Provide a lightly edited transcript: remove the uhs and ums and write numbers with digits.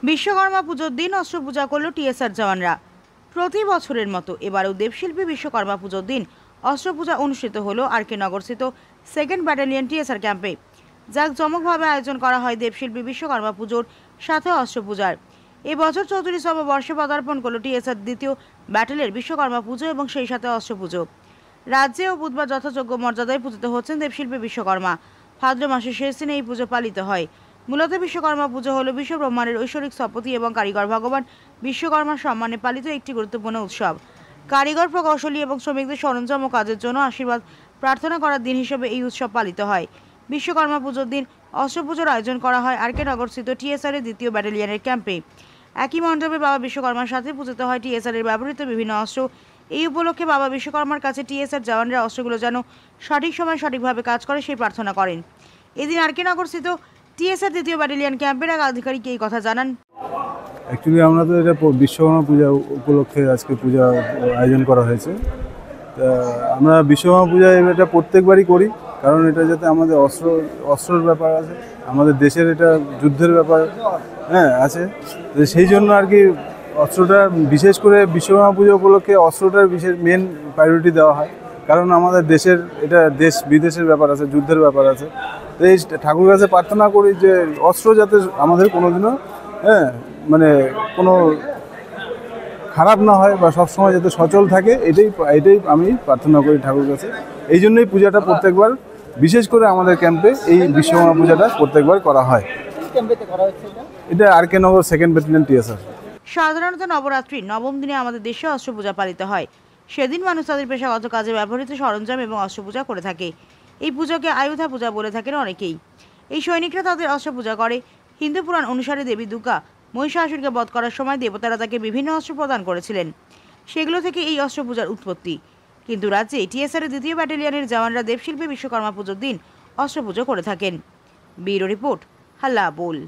বিশ্বকর্মা পুজোর দিন অস্ত্র পূজা করল টিএসআর জওয়ানরা। প্রতি বছরের মতো এবারেও দেবশিল্পী বিশ্বকর্মা পুজোর দিন অস্ত্র পূজা অনুষ্ঠিত হলো আরকে নগরস্থিত 2nd ব্যাটালিয়ন টিএসআর ক্যাম্পে। জাঁকজমকভাবে আয়োজন করা হয় দেবশিল্পী বিশ্বকর্মা পুজোর সাথে অস্ত্র পূজার। এবছর 34তম বর্ষে পদার্পণ করল টিএসআর 2য় ব্যাটালিয়ন বিশ্বকর্মা পুজো এবং সেই সাথে অস্ত্র পুজো। রাজ্যে ও বুধবার যথাযোগ্য মর্যাদায় পূজিত হচ্ছেন দেবশিল্পী বিশ্বকর্মা। ভাদ্র মাসের শেষ দিনে এই পুজো পালিত হয়। মূলত বিশ্বকর্মা পুজো হল বিশ্ব ব্রহ্মাণ্ডের ঐশ্বরিক স্থপতি এবং কারিগর ভগবান বিশ্বকর্মার সম্মানে পালিত একটি গুরুত্বপূর্ণ উৎসব। কারিগর, প্রকৌশলী এবং শ্রমিকদের সরঞ্জাম ও কাজের জন্য আশীর্বাদ প্রার্থনা করার দিন হিসেবে এই উৎসব পালিত হয়। বিশ্বকর্মা পুজোর দিন অস্ত্র পুজোর আয়োজন করা হয় আরকে নগরস্থিত টিএসআর এর 2য় ব্যাটালিয়নের ক্যাম্পে। একই মণ্ডপে বাবা বিশ্বকর্মার সাথে পূজিত হয় টিএসআর এর ব্যবহৃত বিভিন্ন অস্ত্র। এই উপলক্ষে বাবা বিশ্বকর্মার কাছে টিএসআর জওয়ানরা অস্ত্রগুলো যেন সঠিক সময় সঠিকভাবে কাজ করে সেই প্রার্থনা করেন। এদিন আরকে নগরস্থিত টিএসআর 2য় ব্যাটালিয়ন ক্যাম্পের এক আধিকারিক এই কথা জানান। অ্যাকচুয়ালি আমরা তো এটা বিশ্বকর্মা পূজা উপলক্ষে আজকে পূজা আয়োজন করা হয়েছে। তা আমরা বিশ্বকর্মা পূজা এটা প্রত্যেকবারই করি, কারণ এটা যাতে আমাদের অস্ত্রের ব্যাপার আছে, আমাদের দেশের এটা যুদ্ধের ব্যাপার আছে। তো সেই জন্য আর কি অস্ত্রটা বিশেষ করে বিশ্বকর্মা পুজো উপলক্ষে অস্ত্রটার বিশেষ মেন প্রায়োরিটি দেওয়া হয়, কারণ আমাদের দেশের এটা দেশ বিদেশের ব্যাপার আছে, যুদ্ধের ব্যাপার আছে। তো এই ঠাকুর কাছে প্রার্থনা করি যে অস্ত্র যাতে আমাদের কোনোদিনও মানে কোনো খারাপ না হয় বা সবসময় যাতে সচল থাকে, এটাই আমি প্রার্থনা করি ঠাকুর কাছে। এই জন্যই পূজাটা প্রত্যেকবার, বিশেষ করে আমাদের ক্যাম্পে এই বিশ্বকর্মা পূজাটা প্রত্যেকবার করা হয়। এটা আরকে নগর 2nd ব্যাটালিয়ন টিএসআর। সাধারণত নবরাত্রির নবম দিনে আমাদের দেশে অস্ত্র পূজা পালিত হয়। সেদিন মানুষ তাদের পেশাগত কাজে ব্যবহৃত সরঞ্জাম এবং অস্ত্র পূজা করে থাকে। এই পুজোকে আয়ুধা পূজা বলে থাকেন অনেকেই। এই সৈনিকরা তাদের অস্ত্র পূজা করে। হিন্দু পুরাণ অনুসারে দেবী দুর্গা মহিষাসুরকে বধ করার সময় দেবতারা তাকে বিভিন্ন অস্ত্র প্রদান করেছিলেন। সেগুলো থেকে এই অস্ত্র পূজার উৎপত্তি। কিন্তু রাজ্যে টিএসআর এর 2য় ব্যাটালিয়নের জওয়ানরা দেবশিল্পী বিশ্বকর্মা পুজোর দিন অস্ত্র পুজো করে থাকেন। ব্যুরো রিপোর্ট, হাল্লা বোল।